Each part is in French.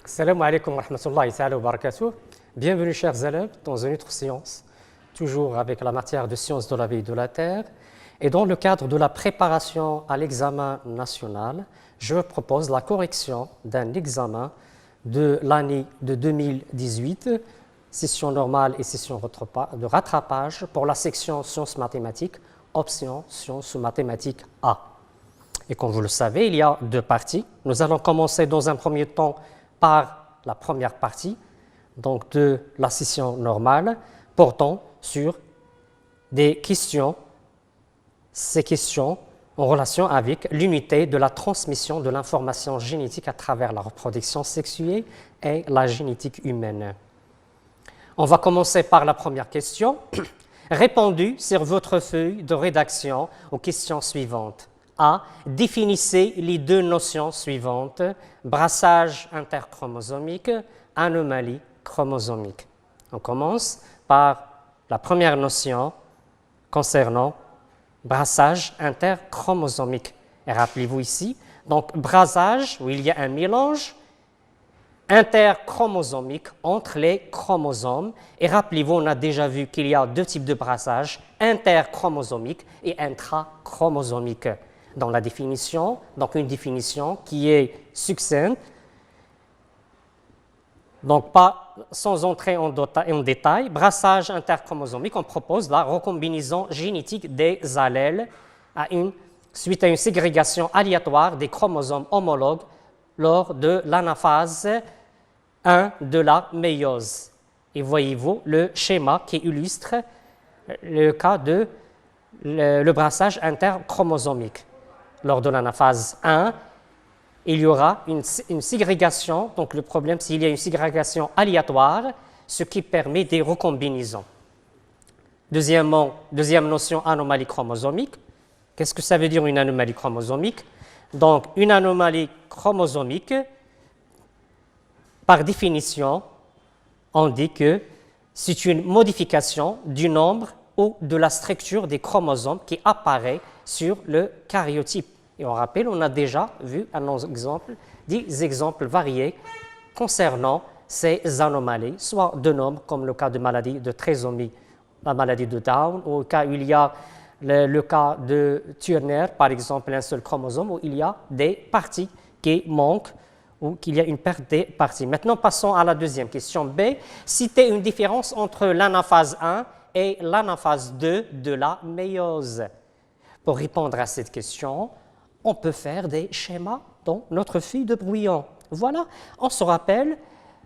Salam alaikum wa rahmatullahi wa barakatuh. Bienvenue chers élèves dans une autre séance, toujours avec la matière de sciences de la vie et de la terre. Et dans le cadre de la préparation à l'examen national, je vous propose la correction d'un examen de l'année de 2018, session normale et session de rattrapage pour la section sciences mathématiques, option sciences mathématiques A. Et comme vous le savez, il y a deux parties. Nous allons commencer dans un premier temps par la première partie, donc de la session normale, portant sur des questions, ces questions en relation avec l'unité de la transmission de l'information génétique à travers la reproduction sexuée et la génétique humaine. On va commencer par la première question. Répondez sur votre feuille de rédaction aux questions suivantes. A. Définissez les deux notions suivantes, brassage interchromosomique, anomalie chromosomique. On commence par la première notion concernant brassage interchromosomique. Et rappelez-vous ici, donc brassage, où il y a un mélange interchromosomique entre les chromosomes. Et rappelez-vous, on a déjà vu qu'il y a deux types de brassage, interchromosomique et intrachromosomique. Dans la définition, donc une définition qui est succincte, donc pas sans entrer en détail, brassage interchromosomique, on propose la recombinaison génétique des allèles suite à une ségrégation aléatoire des chromosomes homologues lors de l'anaphase 1 de la méiose. Et voyez-vous le schéma qui illustre le cas de le brassage interchromosomique. Lors de l'anaphase 1, il y aura une ségrégation. Donc, le problème, c'est qu'il y a une ségrégation aléatoire, ce qui permet des recombinaisons. Deuxième notion, anomalie chromosomique. Qu'est-ce que ça veut dire une anomalie chromosomique? Donc, une anomalie chromosomique, par définition, on dit que c'est une modification du nombre ou de la structure des chromosomes qui apparaît sur le karyotype. Et on rappelle, on a déjà vu des exemples variés concernant ces anomalies, soit de nombre, comme le cas de maladie de trisomie, la maladie de Down, ou au cas où il y a le cas de Turner, par exemple, un seul chromosome, où il y a des parties qui manquent ou qu'il y a une perte des parties. Maintenant, passons à la deuxième question B. Citez une différence entre l'anaphase 1 et l'anaphase 2 de la méiose. Pour répondre à cette question, on peut faire des schémas dans notre feuille de brouillon. Voilà, on se rappelle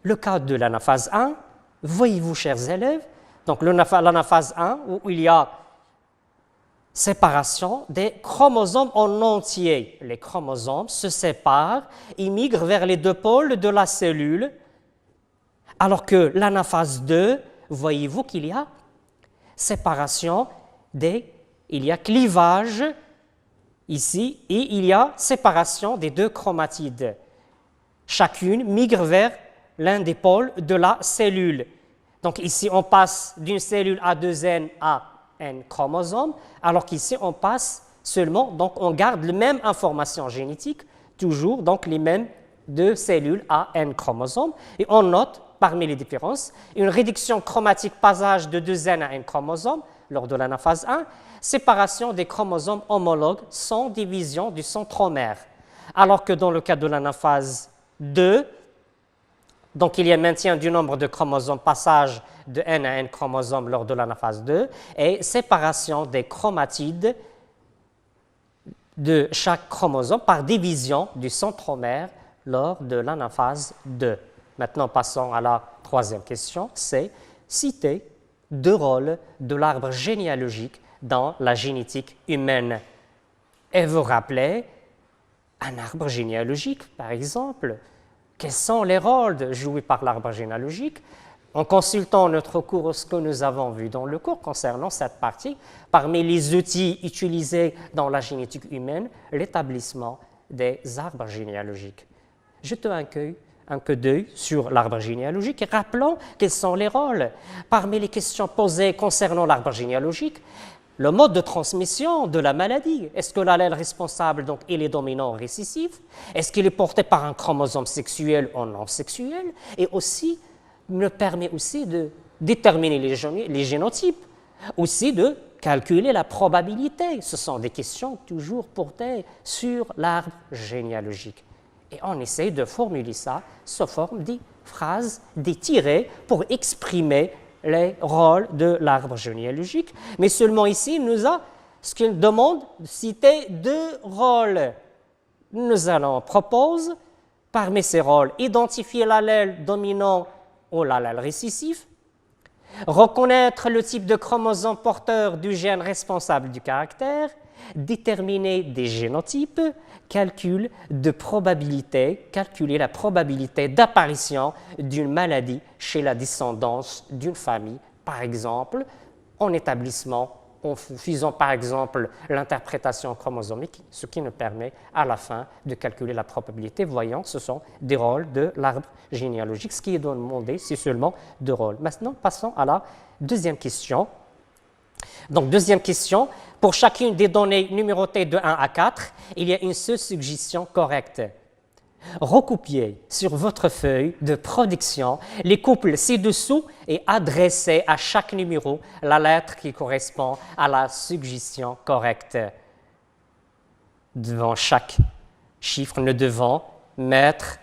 le cas de l'anaphase 1. Voyez-vous, chers élèves, donc l'anaphase 1 où il y a séparation des chromosomes en entier. Les chromosomes se séparent, ils migrent vers les deux pôles de la cellule, alors que l'anaphase 2, voyez-vous qu'il y a séparation il y a clivage ici et il y a séparation des deux chromatides. Chacune migre vers l'un des pôles de la cellule. Donc ici, on passe d'une cellule à 2N à N chromosomes, alors qu'ici, on passe seulement, donc on garde les mêmes informations génétiques, toujours donc les mêmes deux cellules à N chromosomes, et on note parmi les différences une réduction chromatique passage de 2N à N chromosomes lors de l'anaphase 1, séparation des chromosomes homologues sans division du centromère. Alors que dans le cas de l'anaphase 2, donc il y a maintien du nombre de chromosomes, passage de N à N chromosomes lors de l'anaphase 2, et séparation des chromatides de chaque chromosome par division du centromère lors de l'anaphase 2. Maintenant, passons à la troisième question, c'est citer deux rôles de l'arbre généalogique dans la génétique humaine. Et vous rappelez, un arbre généalogique, par exemple, quels sont les rôles joués par l'arbre généalogique? En consultant notre cours, ce que nous avons vu dans le cours concernant cette partie, parmi les outils utilisés dans la génétique humaine, l'établissement des arbres généalogiques. Jetons un coup d'œil sur l'arbre généalogique et rappelons quels sont les rôles. Parmi les questions posées concernant l'arbre généalogique, le mode de transmission de la maladie. Est-ce que l'allèle responsable, donc, il est dominant ou récessif? Est-ce qu'il est porté par un chromosome sexuel ou non sexuel? Et aussi, me permet aussi de déterminer les génotypes, aussi de calculer la probabilité. Ce sont des questions toujours portées sur l'arbre généalogique. Et on essaie de formuler ça sous forme des phrases, des tirets pour exprimer les rôles de l'arbre généalogique. Mais seulement ici, ce qu'il demande de citer 2 rôles. Nous allons proposer, parmi ces rôles, identifier l'allèle dominant ou l'allèle récessif, reconnaître le type de chromosome porteur du gène responsable du caractère, déterminer des génotypes, calculer la probabilité d'apparition d'une maladie chez la descendance d'une famille, par exemple, en faisant par exemple l'interprétation chromosomique, ce qui nous permet à la fin de calculer la probabilité. Voyons, ce sont des rôles de l'arbre généalogique. Ce qui est demandé, c'est seulement 2 rôles. Maintenant, passons à la deuxième question. Donc, deuxième question, pour chacune des données numérotées de 1 à 4, il y a une seule suggestion correcte. Recopiez sur votre feuille de production les couples ci-dessous et adressez à chaque numéro la lettre qui correspond à la suggestion correcte. Devant chaque chiffre, nous devons mettre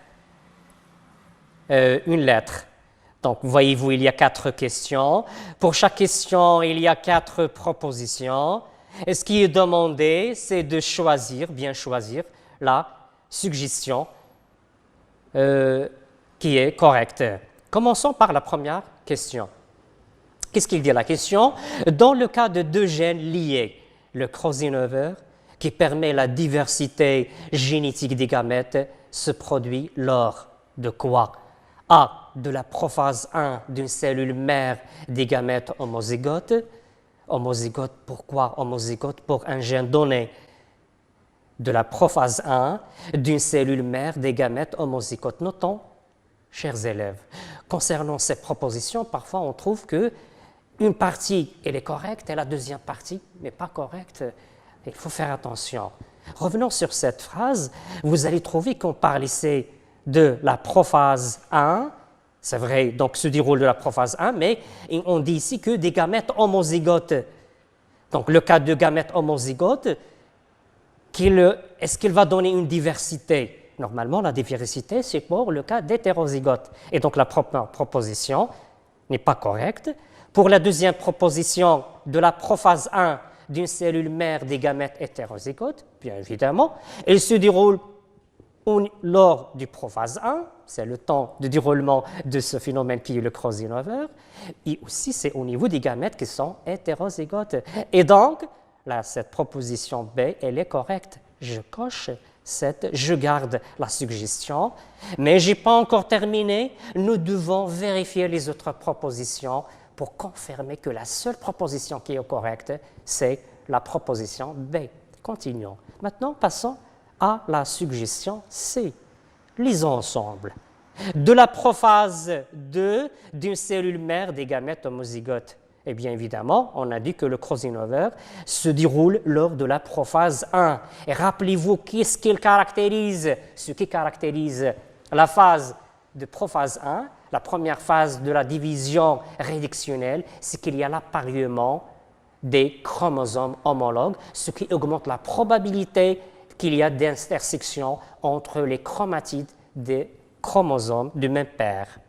une lettre. Donc, voyez-vous, il y a 4 questions. Pour chaque question, il y a 4 propositions. Et ce qui est demandé, c'est de bien choisir la suggestion qui est correcte. Commençons par la première question. Qu'est-ce qu'il dit la question? Dans le cas de 2 gènes liés, le crossing over, qui permet la diversité génétique des gamètes, se produit lors de quoi? A. De la prophase 1 d'une cellule mère des gamètes homozygotes. Homozygote, pourquoi homozygote? Pour un gène donné. De la prophase 1 d'une cellule mère des gamètes homozygotes. Notons, chers élèves, concernant ces propositions, parfois on trouve que une partie elle est correcte et la deuxième partie n'est pas correcte. Il faut faire attention. Revenons sur cette phrase. Vous allez trouver qu'on parle ici de la prophase 1. C'est vrai, donc se déroule de la prophase 1, mais on dit ici que des gamètes homozygotes. Donc le cas de gamètes homozygotes, est-ce qu'il va donner une diversité? Normalement, la diversité, c'est pour le cas d'hétérozygote. Et donc la proposition n'est pas correcte. Pour la deuxième proposition de la prophase 1 d'une cellule mère des gamètes hétérozygotes, bien évidemment, elle se déroule lors du prophase 1, c'est le temps de déroulement de ce phénomène qui est le crossing over, et aussi c'est au niveau des gamètes qui sont hétérozygotes. Et donc, là, cette proposition B, elle est correcte. Je coche je garde la suggestion, mais je n'ai pas encore terminé. Nous devons vérifier les autres propositions pour confirmer que la seule proposition qui est correcte, c'est la proposition B. Continuons. Maintenant, passons à la suggestion C. Lisons ensemble. De la prophase 2 d'une cellule mère des gamètes homozygotes. Et bien évidemment, on a dit que le crossing over se déroule lors de la prophase 1. Et rappelez-vous, ce qui caractérise la phase de prophase 1, la première phase de la division réductionnelle, c'est qu'il y a l'appariement des chromosomes homologues, ce qui augmente la probabilité qu'il y a d'intersection entre les chromatides des chromosomes du même père.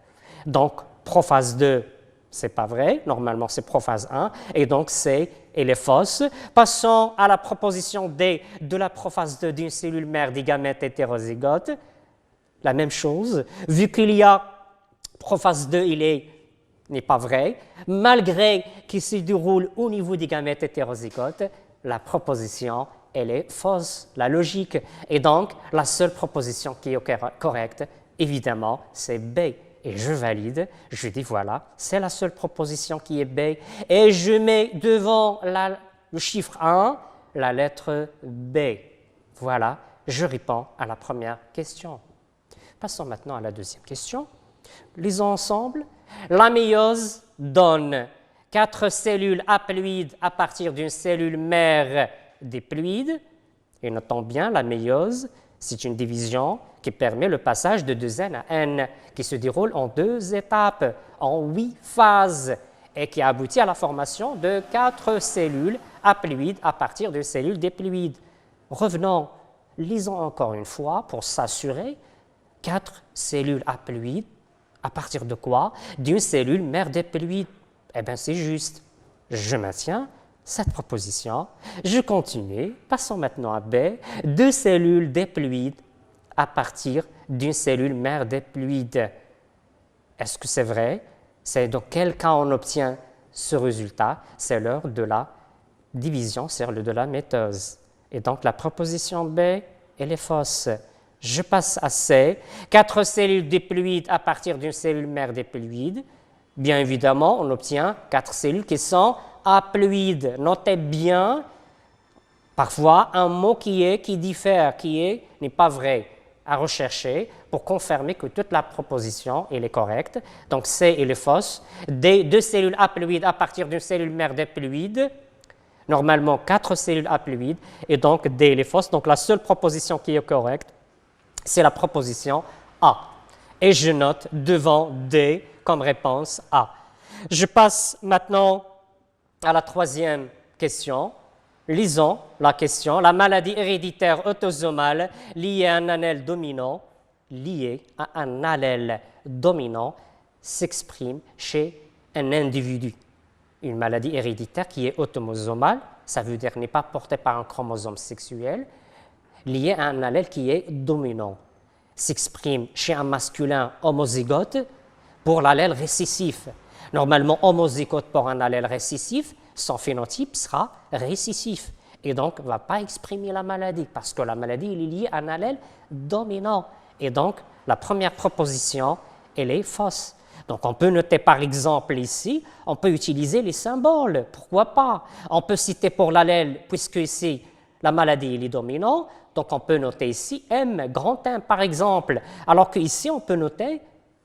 Donc, prophase 2, ce n'est pas vrai, normalement c'est prophase 1, et donc elle est fausse. Passons à la proposition D de la prophase 2 d'une cellule mère des gamètes hétérozygotes. La même chose, vu qu'il y a prophase 2, n'est pas vrai, malgré qu'il se déroule au niveau des gamètes hétérozygotes, la proposition elle est fausse, la logique. Et donc, la seule proposition qui est correcte, évidemment, c'est B. Et je valide, je dis voilà, c'est la seule proposition qui est B. Et je mets devant le chiffre 1 la lettre B. Voilà, je réponds à la première question. Passons maintenant à la deuxième question. Lisons ensemble. La méiose donne 4 cellules haploïdes à partir d'une cellule mère diploïde. Et notons bien, la méiose, c'est une division qui permet le passage de 2N à N, qui se déroule en 2 étapes, en 8 phases, et qui aboutit à la formation de 4 cellules haploïdes à partir d'une cellule diploïde. Revenons, lisons encore une fois pour s'assurer. 4 cellules haploïdes, à partir de quoi? D'une cellule mère diploïde. Eh bien, c'est juste. Je maintiens cette proposition. Je continue. Passons maintenant à B. 2 cellules diploïdes à partir d'une cellule mère diploïde. Est-ce que c'est vrai? C'est dans quel cas on obtient ce résultat? C'est l'heure de la division, c'est l'heure de la mitose. Et donc, la proposition B, elle est fausse. Je passe à C. 4 cellules diploïdes à partir d'une cellule mère diploïde. Bien évidemment, on obtient 4 cellules qui sont haploïdes. Notez bien, parfois, un mot qui diffère, n'est pas vrai, à rechercher pour confirmer que toute la proposition elle est correcte. Donc, C, elle est fausse. D, 2 cellules haploïdes à partir d'une cellule mère diploïde. Normalement, 4 cellules haploïdes. Et donc, D, elle est fausse. Donc, la seule proposition qui est correcte, c'est la proposition A. Et je note devant D comme réponse A. Je passe maintenant à la 3e question. Lisons la question. La maladie héréditaire autosomale liée à un allèle dominant, s'exprime chez un individu. Une maladie héréditaire qui est autosomale, ça veut dire n'est pas portée par un chromosome sexuel, lié à un allèle qui est dominant, s'exprime chez un masculin homozygote pour l'allèle récessif. Normalement, homozygote pour un allèle récessif, son phénotype sera récessif et donc ne va pas exprimer la maladie parce que la maladie est liée à un allèle dominant. Et donc, la première proposition, elle est fausse. Donc, on peut noter par exemple ici, on peut utiliser les symboles, pourquoi pas? On peut citer pour l'allèle, puisque ici, la maladie est dominante, donc on peut noter ici M, grand M par exemple, alors qu'ici on peut noter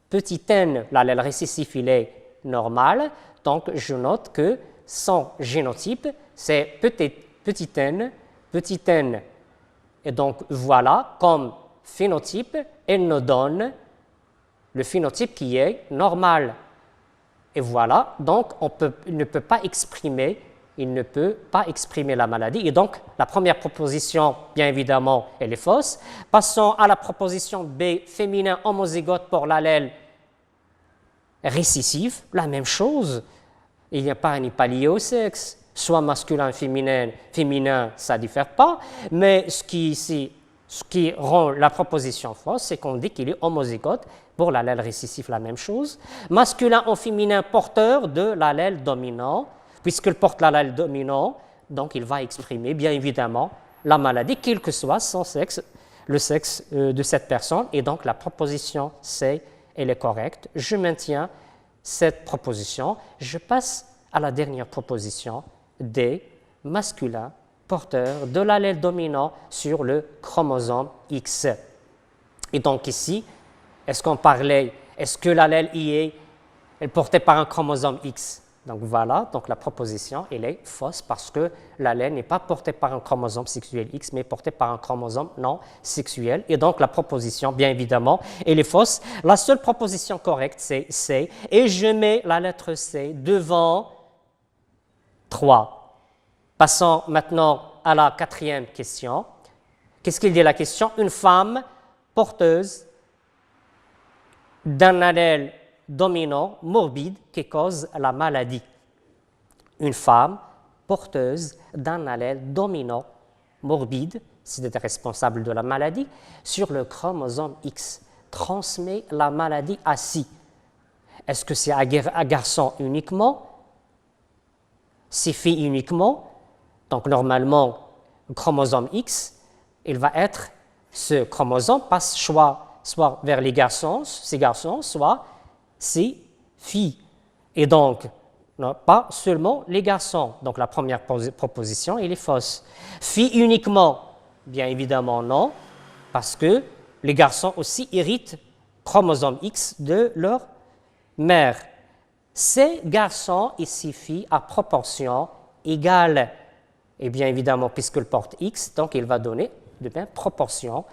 petit n, l'allèle récessif il est normal, donc je note que son génotype c'est petit n, petit n. Et donc voilà, comme phénotype, elle nous donne le phénotype qui est normal. Et voilà, donc il ne peut pas exprimer la maladie. Et donc, la première proposition, bien évidemment, elle est fausse. Passons à la proposition B, féminin homozygote pour l'allèle récessif. La même chose. Il n'y a pas lié au sexe. Soit masculin, féminin, ça ne diffère pas. Mais ce qui rend la proposition fausse, c'est qu'on dit qu'il est homozygote pour l'allèle récessif, la même chose. Masculin ou féminin porteur de l'allèle dominant. Puisqu'il porte l'allèle dominant, donc il va exprimer bien évidemment la maladie, quel que soit son sexe, le sexe de cette personne. Et donc la proposition C, elle est correcte. Je maintiens cette proposition. Je passe à la dernière proposition, D, masculin, porteur de l'allèle dominant sur le chromosome X. Et donc ici, est-ce que l'allèle I est porté par un chromosome X? Donc voilà, donc la proposition, elle est fausse parce que l'allèle n'est pas porté par un chromosome sexuel X, mais porté par un chromosome non sexuel. Et donc la proposition, bien évidemment, elle est fausse. La seule proposition correcte, c'est C. Et je mets la lettre C devant 3. Passons maintenant à la 4e question. Qu'est-ce qu'il dit la question? Une femme porteuse d'un allèle dominant, morbide, qui cause la maladie. Une femme porteuse d'un allèle dominant, morbide, c'est-à-dire responsable de la maladie, sur le chromosome X, transmet la maladie à si. Est-ce que c'est à garçon uniquement? C'est fille uniquement? Donc normalement, le chromosome X, il va être, ce chromosome passe soit vers ces garçons, soit ces filles. Et donc, non, pas seulement les garçons. Donc, la première proposition, elle est fausse. Filles uniquement, bien évidemment non, parce que les garçons aussi héritent chromosome X de leur mère. 6 garçons et 6 filles à proportion égale. Et bien évidemment, puisqu'il porte X, donc il va donner de même proportion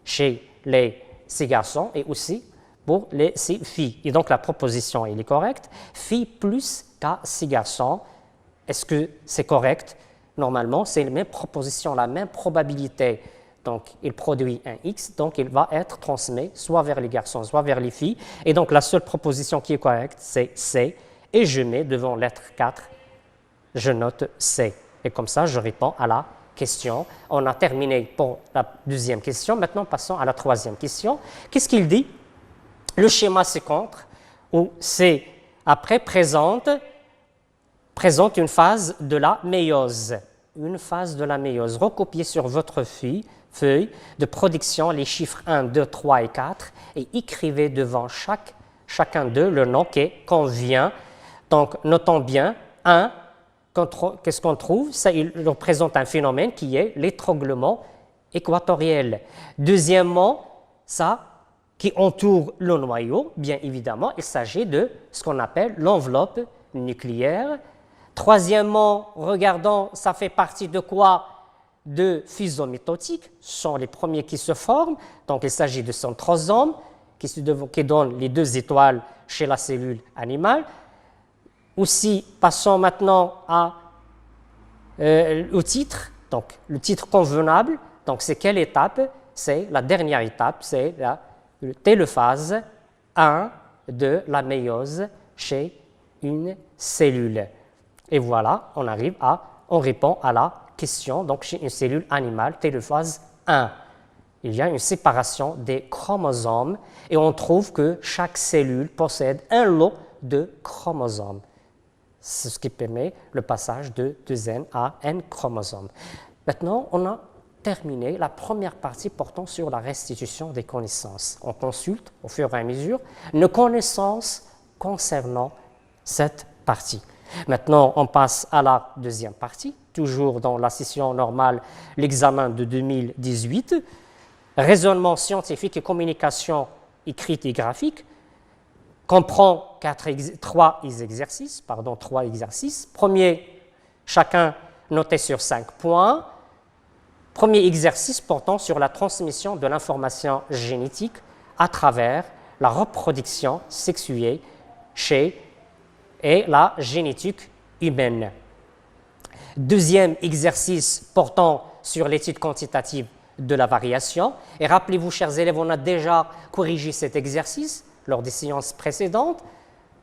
chez les 6 garçons et aussi pour les 6 filles. Et donc la proposition elle est correcte. Filles plus qu'à 6 garçons. Est-ce que c'est correct? Normalement, c'est la même proposition, la même probabilité. Donc, il produit un X, donc il va être transmis soit vers les garçons, soit vers les filles. Et donc, la seule proposition qui est correcte, c'est C. Et je mets devant lettre 4, je note C. Et comme ça, je réponds à la question. On a terminé pour la deuxième question. Maintenant, passons à la troisième question. Qu'est-ce qu'il dit? Le schéma ci-contre, où C après présente une phase de la méiose. Une phase de la méiose. Recopiez sur votre feuille de production les chiffres 1, 2, 3 et 4 et écrivez devant chacun d'eux le nom qui convient. Donc, notons bien, 1, qu'est-ce qu'on trouve? Ça, il représente un phénomène qui est l'étranglement équatoriel. Deuxièmement, ça qui entoure le noyau, bien évidemment, il s'agit de ce qu'on appelle l'enveloppe nucléaire. Troisièmement, regardons, ça fait partie de quoi? De fuseaux mitotiques, ce sont les premiers qui se forment. Donc, il s'agit de centrosomes qui donnent les 2 étoiles chez la cellule animale. Aussi, passons maintenant au titre. Donc, le titre convenable, donc c'est quelle étape? C'est la dernière étape, c'est la télophase 1 de la méiose chez une cellule. Et voilà, on répond à la question. Donc, chez une cellule animale, télophase 1, il y a une séparation des chromosomes et on trouve que chaque cellule possède un lot de chromosomes. C'est ce qui permet le passage de N à N chromosomes. Maintenant, on a terminé la première partie portant sur la restitution des connaissances. On consulte au fur et à mesure nos connaissances concernant cette partie. Maintenant, on passe à la deuxième partie, toujours dans la session normale, l'examen de 2018, raisonnement scientifique et communication écrite et graphique, comprend 3 exercices. Premier, chacun noté sur 5 points. Premier exercice portant sur la transmission de l'information génétique à travers la reproduction sexuée et la génétique humaine. Deuxième exercice portant sur l'étude quantitative de la variation. Et rappelez-vous, chers élèves, on a déjà corrigé cet exercice lors des séances précédentes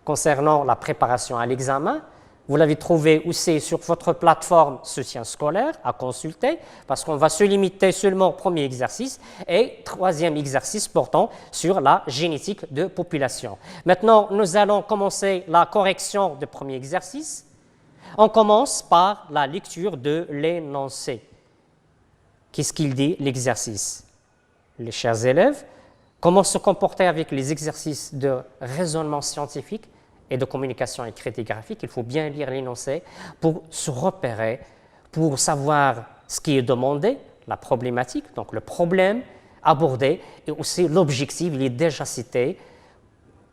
concernant la préparation à l'examen. Vous l'avez trouvé aussi sur votre plateforme soutien scolaire à consulter parce qu'on va se limiter seulement au premier exercice et troisième exercice portant sur la génétique de population. Maintenant, nous allons commencer la correction du premier exercice. On commence par la lecture de l'énoncé. Qu'est-ce qu'il dit l'exercice? Les chers élèves, comment se comporter avec les exercices de raisonnement scientifique et de communication écrite et graphique? Il faut bien lire l'énoncé pour se repérer, pour savoir ce qui est demandé, la problématique, donc le problème abordé, et aussi l'objectif, il est déjà cité,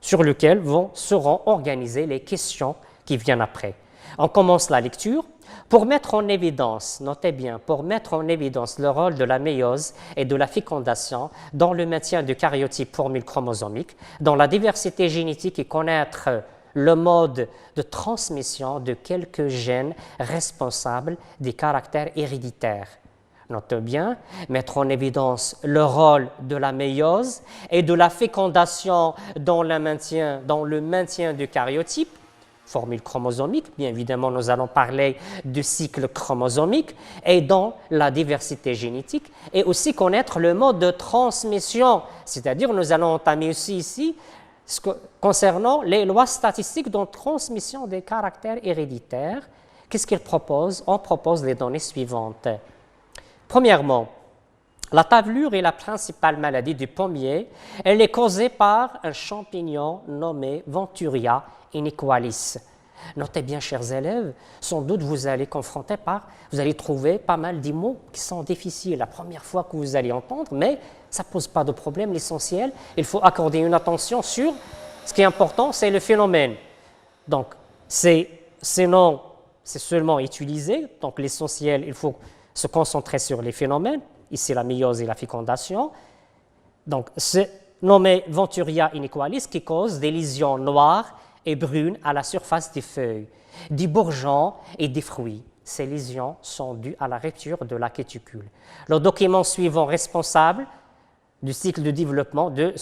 sur lequel seront organisées les questions qui viennent après. On commence la lecture. Pour mettre en évidence, notez bien, pour mettre en évidence le rôle de la méiose et de la fécondation dans le maintien du karyotype formule chromosomique, dans la diversité génétique et connaître le mode de transmission de quelques gènes responsables des caractères héréditaires. Notez bien, mettre en évidence le rôle de la méiose et de la fécondation dans le maintien du karyotype, formule chromosomique, bien évidemment nous allons parler du cycle chromosomique et dans la diversité génétique et aussi connaître le mode de transmission, c'est-à-dire nous allons entamer aussi ici concernant les lois statistiques de transmission des caractères héréditaires. Qu'est-ce qu'ils proposent? On propose les données suivantes. Premièrement, la tavelure est la principale maladie du pommier. Elle est causée par un champignon nommé Venturia inequalis. Notez bien, chers élèves, sans doute vous allez trouver pas mal de mots qui sont difficiles la première fois que vous allez entendre, mais ça ne pose pas de problème. L'essentiel, il faut accorder une attention sur ce qui est important, c'est le phénomène. Donc, sinon, c'est seulement utilisé. Donc, l'essentiel, il faut se concentrer sur les phénomènes. Ici, la méiose et la fécondation. Donc, c'est nommé Venturia inequalis qui cause des lésions noires et brunes à la surface des feuilles, des bourgeons et des fruits. Ces lésions sont dues à la rupture de la cuticule. Le document suivant responsable du cycle de développement de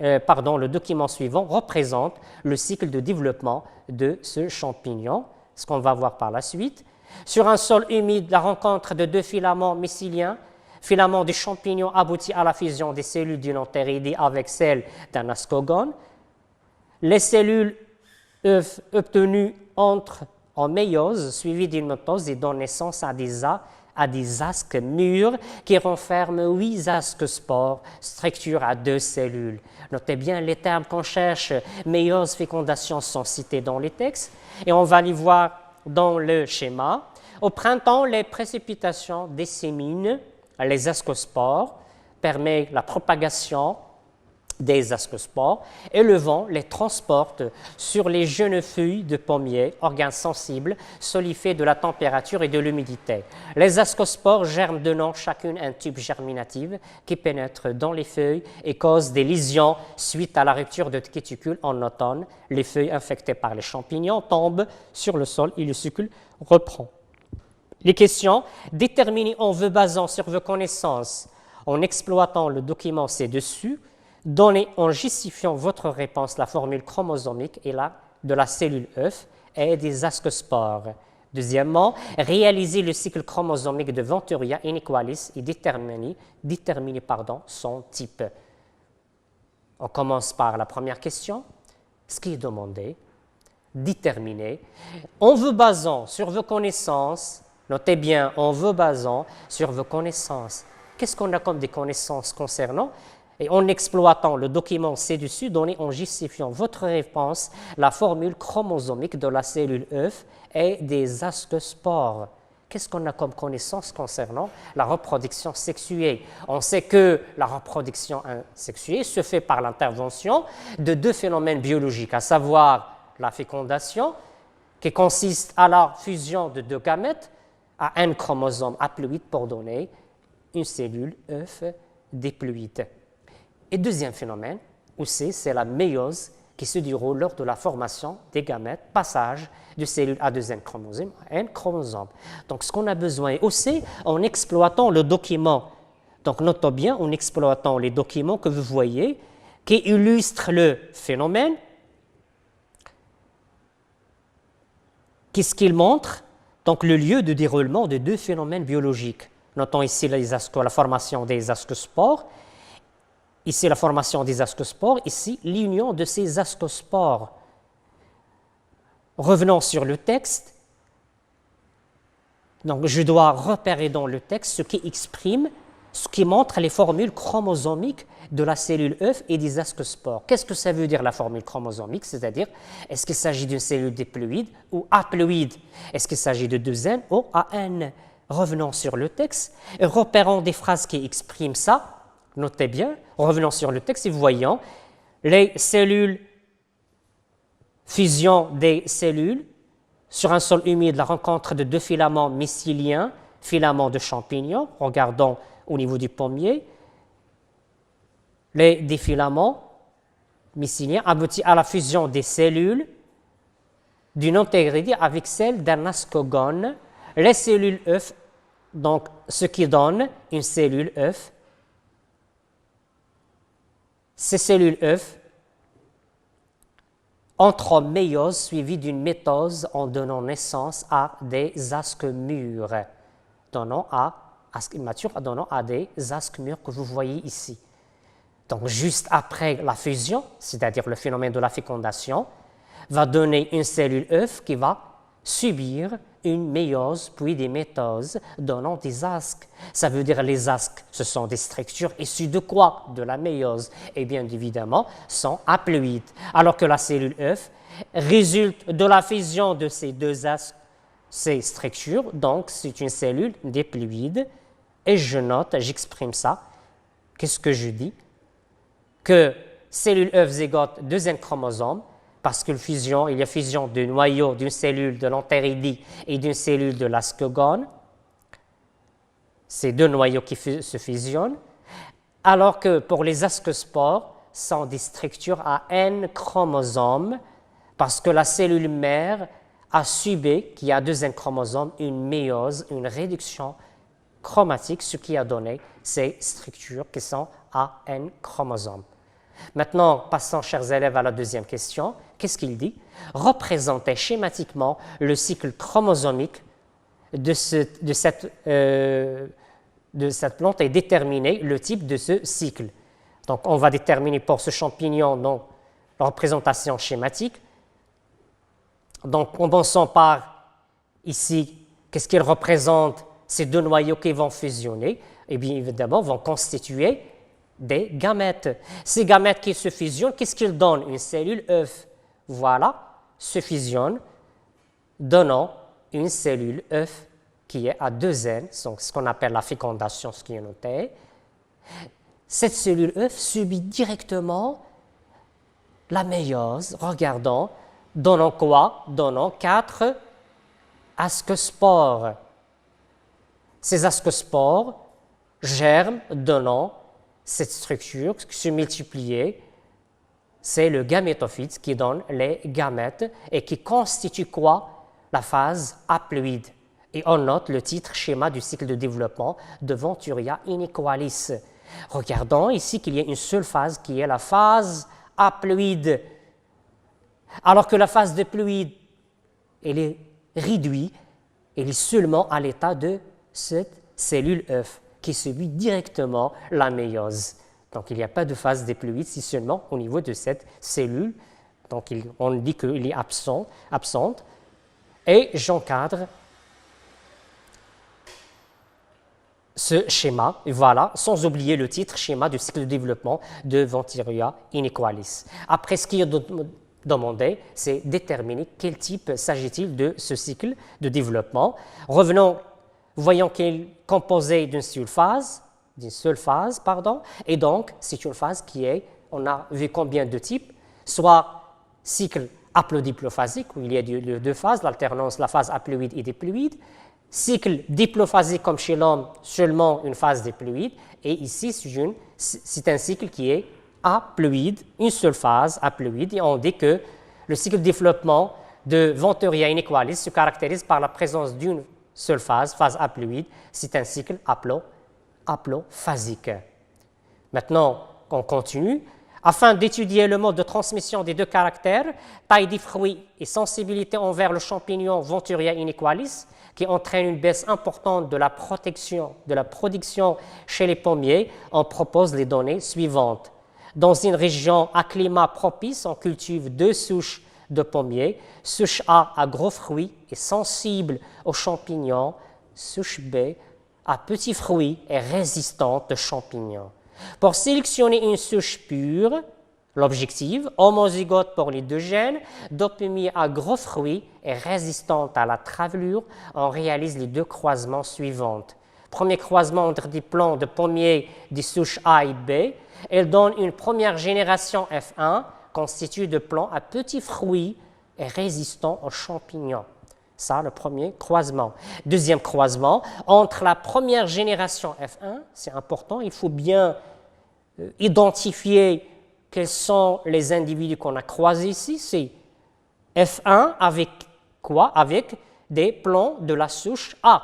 le document suivant représente le cycle de développement de ce champignon, ce qu'on va voir par la suite. Sur un sol humide, la rencontre de deux filaments mycéliens, filaments du champignon, aboutit à la fusion des cellules d'une entéridie avec celles d'un ascogone. Les cellules obtenues entrent en méiose, suivies d'une mitose et donnent naissance à des asques mûrs qui renferment 8 ascospores, structure à 2 cellules. Notez bien, les termes qu'on cherche, méiose, fécondation, sont cités dans les textes et on va les voir dans le schéma. Au printemps, les précipitations disséminent les ascospores, permettent la propagation des ascospores et le vent les transporte sur les jeunes feuilles de pommier, organes sensibles, solifés de la température et de l'humidité. Les ascospores germent donnant chacune un tube germinatif qui pénètre dans les feuilles et cause des lésions suite à la rupture de cuticule en automne. Les feuilles infectées par les champignons tombent sur le sol et le cycle reprend. Les questions déterminées en vous basant sur vos connaissances en exploitant le document ci-dessus. Donnez en justifiant votre réponse la formule chromosomique de la cellule œuf et des ascospores. Deuxièmement, réalisez le cycle chromosomique de Venturia inequalis et déterminez son type. On commence par la première question. Ce qui est demandé, déterminer. En vous basant sur vos connaissances, notez bien, en vous basant sur vos connaissances. Qu'est-ce qu'on a comme des connaissances concernant? Et en exploitant le document ci-dessus, donnez en justifiant votre réponse la formule chromosomique de la cellule œuf et des ascospores. Qu'est-ce qu'on a comme connaissance concernant la reproduction sexuée? On sait que la reproduction sexuée se fait par l'intervention de 2 phénomènes biologiques, à savoir la fécondation, qui consiste à la fusion de 2 gamètes à un chromosome haploïde pour donner une cellule œuf diploïde. Et deuxième phénomène, aussi, c'est la méiose qui se déroule lors de la formation des gamètes, passage de cellule à 2 chromosome à un chromosome. Donc, ce qu'on a besoin aussi, en exploitant le document, donc notez bien, en exploitant les documents que vous voyez, qui illustrent le phénomène, qu'est-ce qu'ils montrent? Donc, le lieu de déroulement de 2 phénomènes biologiques. Notons ici la formation des ascospores. Ici, la formation des ascospores, ici, l'union de ces ascospores. Revenons sur le texte. Donc, je dois repérer dans le texte ce qui exprime, ce qui montre les formules chromosomiques de la cellule œuf et des ascospores. Qu'est-ce que ça veut dire la formule chromosomique? C'est-à-dire, est-ce qu'il s'agit d'une cellule diploïde ou haploïde? Est-ce qu'il s'agit de 2N ou AN? Revenons sur le texte et repérons des phrases qui expriment ça. Notez bien, revenons sur le texte et voyons les cellules, fusion des cellules sur un sol humide, la rencontre de 2 filaments mycéliens, filaments de champignons, regardons au niveau du pommier, des filaments mycéliens aboutit à la fusion des cellules d'une entéridie avec celle d'un ascogone, les cellules œufs, donc ce qui donne une cellule œuf. Ces cellules œufs entrent en méiose suivie d'une mitose en donnant naissance à des asques mûrs, donnant à des asques mûrs que vous voyez ici. Donc, juste après la fusion, c'est-à-dire le phénomène de la fécondation, va donner une cellule œuf qui va subir une méiose puis des mitoses donnant des asques. Ça veut dire les asques, ce sont des structures issues de quoi? De la méiose. Et bien évidemment, sont haploïdes. Alors que la cellule œuf résulte de la fusion de ces 2 asques, ces structures. Donc, c'est une cellule diploïde. Et je note, j'exprime ça. Qu'est-ce que je dis? Que cellule œuf zygote 2 chromosomes parce que il y a fusion du noyau d'une cellule de l'entéridie et d'une cellule de l'ascogone. C'est deux noyaux qui se fusionnent, alors que pour les ascospores, sont des structures à N chromosomes, parce que la cellule mère a subi, qui a 2 N chromosomes, une méiose, une réduction chromatique, ce qui a donné ces structures qui sont à N chromosomes. Maintenant, passons, chers élèves, à la deuxième question. Qu'est-ce qu'il dit? Représentez schématiquement le cycle chromosomique de cette plante et déterminer le type de ce cycle. Donc, on va déterminer pour ce champignon donc, la représentation schématique. Donc, commençons par ici, qu'est-ce qu'il représente? Ces deux noyaux qui vont fusionner, et bien évidemment, vont constituer des gamètes. Ces gamètes qui se fusionnent, qu'est-ce qu'ils donnent? Une cellule œuf. Voilà, se fusionnent, donnant une cellule œuf qui est à 2 N, donc ce qu'on appelle la fécondation, ce qui est noté. Cette cellule œuf subit directement la méiose, regardons, donnant quoi? Donnant 4 ascospores. Ces ascospores germent, donnant cette structure qui se multiplie. C'est le gamétophyte qui donne les gamètes et qui constitue quoi? La phase haploïde. Et on note le titre schéma du cycle de développement de Venturia inequalis. Regardons ici qu'il y a une seule phase qui est la phase haploïde. Alors que la phase diploïde, elle est réduite, elle est seulement à l'état de cette cellule œuf qui subit directement la méiose. Donc il n'y a pas de phase diploïde, c'est seulement au niveau de cette cellule. Donc on dit qu'il est absente. Et j'encadre ce schéma, et voilà, sans oublier le titre schéma du cycle de développement de Venturia inequalis. Après, ce qui est demandé, c'est déterminer quel type s'agit-il de ce cycle de développement. Revenons, voyons qu'il est composé d'une seule phase, et donc c'est une phase qui est, on a vu combien de types, soit cycle haplodiplophasique, où il y a deux phases, l'alternance, la phase haploïde et diploïde, cycle diplophasique comme chez l'homme, seulement une phase diploïde, et ici c'est un cycle qui est haploïde, une seule phase haploïde, et on dit que le cycle de développement de Venturia inequalis se caractérise par la présence d'une seule phase haploïde, c'est un cycle haplophasique. Maintenant, on continue. Afin d'étudier le mode de transmission des deux caractères, taille des fruits et sensibilité envers le champignon Venturia inequalis, qui entraîne une baisse importante de la production chez les pommiers, on propose les données suivantes. Dans une région à climat propice, on cultive 2 souches de pommiers. Souche A à gros fruits et sensible aux champignons. Souche B à petits fruits et résistante aux champignons. Pour sélectionner une souche pure, l'objectif, homozygote pour les 2 gènes, de pommiers à gros fruits et résistante à la travelure, on réalise les 2 croisements suivants. Premier croisement entre des plants de pommiers des souches A et B. Elle donne une première génération F1 constituée de plants à petits fruits et résistants aux champignons. Ça, le premier croisement. Deuxième croisement, entre la première génération F1, c'est important, il faut bien identifier quels sont les individus qu'on a croisés ici. C'est F1 avec quoi? Avec des plants de la souche A.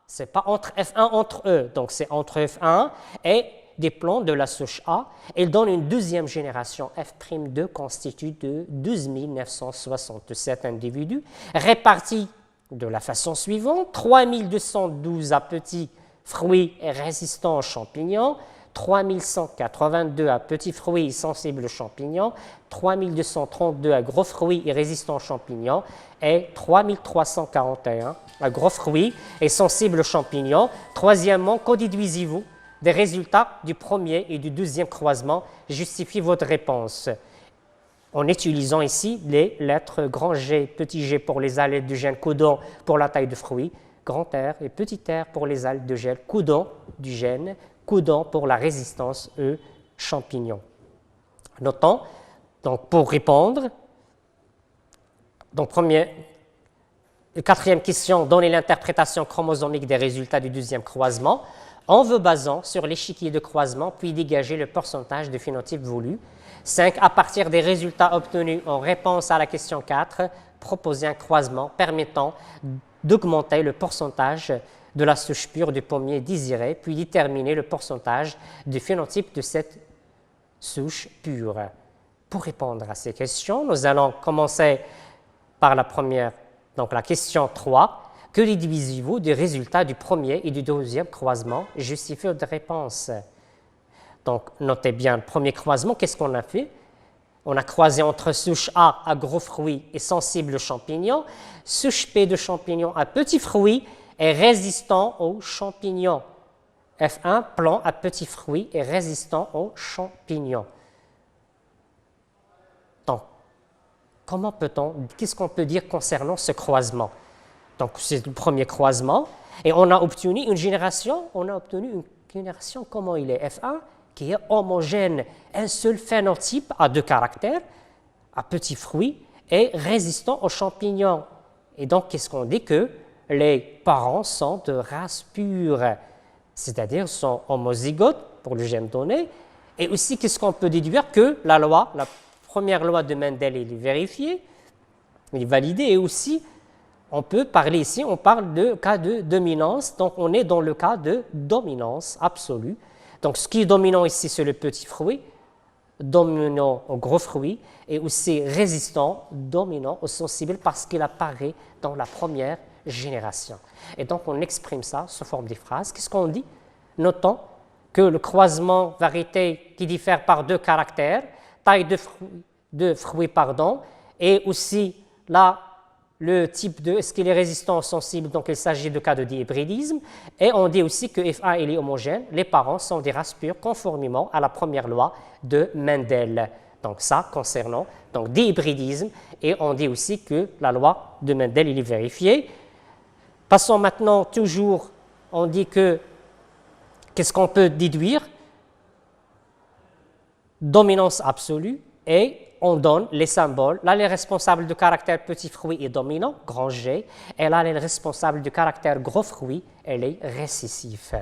Ce n'est pas entre F1 entre eux, donc c'est entre F1 et des plants de la souche A. Elle donne une deuxième génération F'2 constituée de 12 967 individus répartis de la façon suivante: 3212 à petits fruits et résistants aux champignons, 3182 à petits fruits et sensibles aux champignons, 3232 à gros fruits et résistants aux champignons et 3341 à gros fruits et sensibles aux champignons. Troisièmement, qu'en déduisez-vous des résultats du premier et du deuxième croisement? Justifiez votre réponse en utilisant ici les lettres grand G, petit g pour les allèles du gène codon pour la taille de fruit, grand R et petit r pour les allèles de gène codon du gène codon pour la résistance aux champignons. Notons, donc pour répondre, Donc, quatrième question, donner l'interprétation chromosomique des résultats du deuxième croisement en vous basant sur l'échiquier de croisement, puis dégager le pourcentage de phénotype voulu. 5. À partir des résultats obtenus en réponse à la question 4, proposer un croisement permettant d'augmenter le pourcentage de la souche pure du pommier désiré, puis déterminer le pourcentage du phénotype de cette souche pure. Pour répondre à ces questions, nous allons commencer par la première, donc la question 3. Que déduisez-vous des résultats du premier et du deuxième croisement? Justifiez votre réponse. Donc, notez bien le premier croisement, qu'est-ce qu'on a fait? On a croisé entre souche A à gros fruits et sensible aux champignons, souche P de champignons à petits fruits et résistant aux champignons. F1, plant à petits fruits et résistant aux champignons. Donc, qu'est-ce qu'on peut dire concernant ce croisement? Donc, c'est le premier croisement. Et on a obtenu une génération, comment il est F1, qui est homogène. Un seul phénotype à 2 caractères, à petits fruits, et résistant aux champignons. Et donc, qu'est-ce qu'on dit? Que les parents sont de race pure, c'est-à-dire sont homozygotes pour le gène donné. Et aussi, qu'est-ce qu'on peut déduire? Que la première loi de Mendel est vérifiée, elle est validée, et aussi, on peut parler ici, on parle de cas de dominance, donc on est dans le cas de dominance absolue. Donc ce qui est dominant ici, c'est le petit fruit, dominant au gros fruit, et aussi résistant, dominant au sensible, parce qu'il apparaît dans la première génération. Et donc on exprime ça sous forme de phrases. Qu'est-ce qu'on dit? Notons que le croisement variété qui diffère par 2 caractères, taille de fruit, et aussi là, le type de, est-ce qu'il est résistant ou sensible, donc il s'agit de cas de dihybridisme, et on dit aussi que F1 il est homogène, les parents sont des races pures conformément à la première loi de Mendel. Donc ça concernant donc dihybridisme, et on dit aussi que la loi de Mendel il est vérifiée. Passons maintenant toujours, on dit que, qu'est-ce qu'on peut déduire? Dominance absolue, et on donne les symboles. Là, les responsables du caractère petit fruit est dominant, grand G, et là, les responsables du caractère gros fruit, elle est récessif.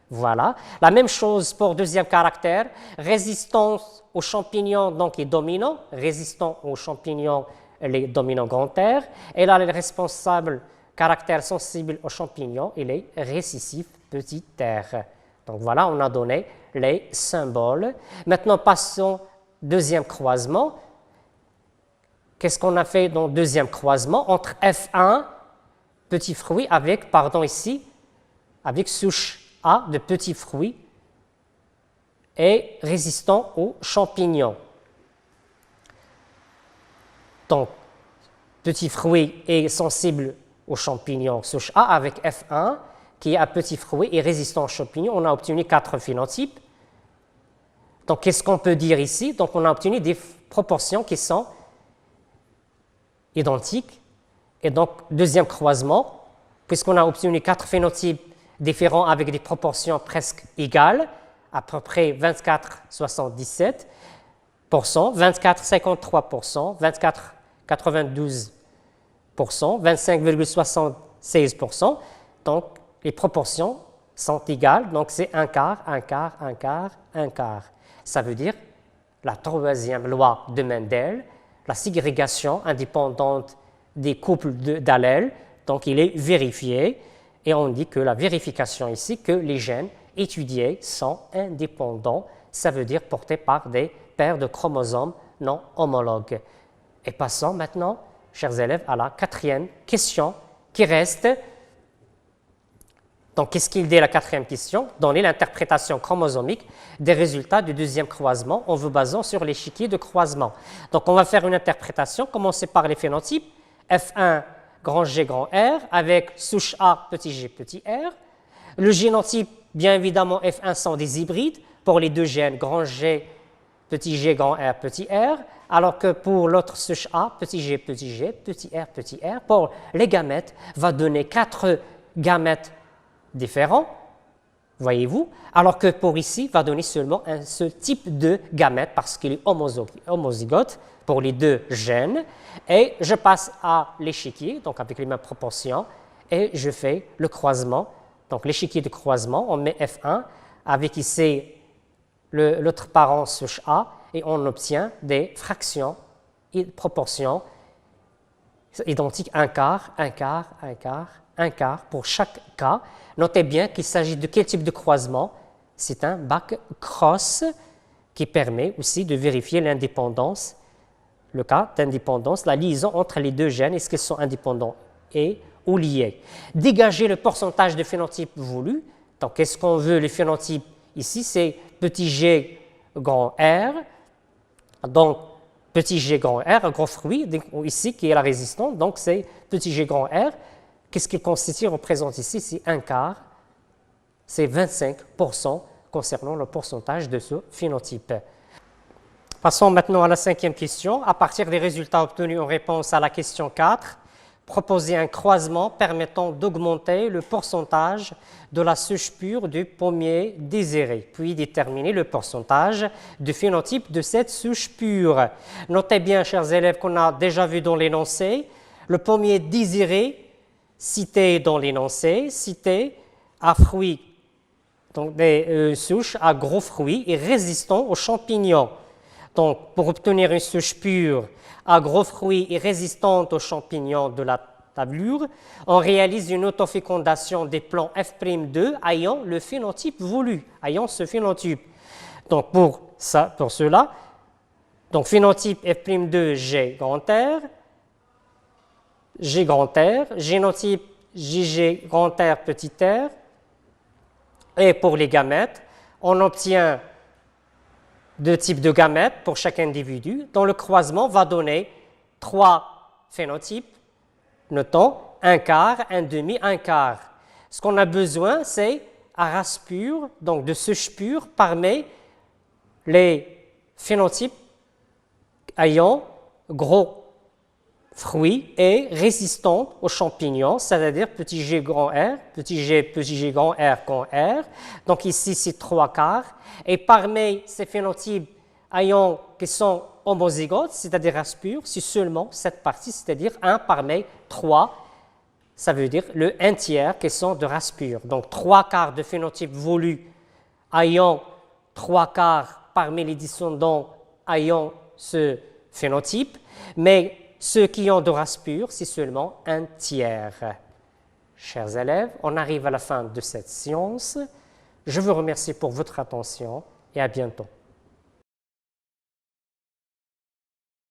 Voilà. La même chose pour deuxième caractère, résistance aux champignons, donc est dominant, résistant aux champignons, elle est dominant grand R, et là, les responsables caractère sensible aux champignons, il est récessif petit r. Donc voilà, on a donné les symboles. Maintenant, passons deuxième croisement. Qu'est-ce qu'on a fait dans le deuxième croisement? Entre F1, petit fruit, avec souche A de petits fruits et résistant aux champignons. Donc, petit fruit est sensible aux champignons, souche A, avec F1, qui est à petit fruit et résistant aux champignons. On a obtenu 4 phénotypes. Donc, qu'est-ce qu'on peut dire ici? Donc, on a obtenu des proportions qui sont identiques. Et donc, deuxième croisement, puisqu'on a obtenu 4 phénotypes différents avec des proportions presque égales, à peu près 24-77%, 24-53%, 24-92%, 25,76%. Donc, les proportions sont égales. Donc, c'est un quart, un quart, un quart, un quart. Ça veut dire la troisième loi de Mendel, la ségrégation indépendante des couples d'allèles, donc il est vérifié, et on dit que la vérification ici, que les gènes étudiés sont indépendants, ça veut dire portés par des paires de chromosomes non homologues. Et passons maintenant, chers élèves, à la quatrième question qui reste. Donc, qu'est-ce qu'il dit la quatrième question? Donner l'interprétation chromosomique des résultats du deuxième croisement en vous basant sur l'échiquier de croisement. Donc, on va faire une interprétation, commencer par les phénotypes. F1, grand G, grand R, avec souche A, petit g, petit r. Le génotype, bien évidemment, F1 sont des hybrides pour les deux gènes, grand G, grand R, petit r. Alors que pour l'autre souche A, petit g, petit r, pour les gamètes, va donner 4 gamètes différents. voyez-vous, alors que pour ici, va donner seulement un seul type de gamète parce qu'il est homozygote pour les deux gènes. Et je passe à l'échiquier, donc avec les mêmes proportions, et je fais le croisement. Donc l'échiquier de croisement, on met F1 avec ici l'autre parent souche A et on obtient des fractions et proportions identiques 1 quart, 1 quart, 1 quart, 1 quart pour chaque cas. Notez bien qu'il s'agit de quel type de croisement? C'est un back-cross qui permet aussi de vérifier l'indépendance, le cas d'indépendance, la liaison entre les deux gènes, est-ce qu'ils sont indépendants ou liés. Dégager le pourcentage de phénotype voulu. Donc, qu'est-ce qu'on veut? Le phénotype ici, c'est petit g grand R. Donc, petit g grand R, un gros fruit, ici qui est la résistance, donc c'est petit g grand R. Qu'est-ce qu'il constitue, représente ici? C'est 1 quart, c'est 25% concernant le pourcentage de ce phénotype. Passons maintenant à la 5e question. À partir des résultats obtenus en réponse à la question 4, proposez un croisement permettant d'augmenter le pourcentage de la souche pure du pommier désiré, puis déterminer le pourcentage de phénotype de cette souche pure. Notez bien, chers élèves, qu'on a déjà vu dans l'énoncé, le pommier désiré, cité dans l'énoncé, cité à fruits, donc des souches à gros fruits et résistants aux champignons. Donc, pour obtenir une souche pure à gros fruits et résistante aux champignons de la tablure, on réalise une autofécondation des plants F'2 ayant le phénotype voulu, ayant ce phénotype. Donc, pour cela, donc phénotype F'2 G grand R, G grand R, génotype JG grand R petit r, et pour les gamètes, on obtient deux types de gamètes pour chaque individu, dont le croisement va donner 3 phénotypes, notons 1 quart, 1 demi, 1 quart. Ce qu'on a besoin, c'est à race pure, donc de souche pure, parmi les phénotypes ayant gros fruits et résistants aux champignons, c'est-à-dire petit g grand R, petit g grand R grand R. Donc ici, c'est 3 quarts. Et parmi ces phénotypes qui sont homozygotes, c'est-à-dire race pure, c'est seulement cette partie, c'est-à-dire 1 parmi 3. Ça veut dire le 1 tiers qui sont de race pure. Donc 3 quarts de phénotype voulu ayant 3 quarts parmi les descendants ayant ce phénotype, mais ceux qui ont de race pure, c'est seulement 1 tiers. Chers élèves, on arrive à la fin de cette séance. Je vous remercie pour votre attention et à bientôt.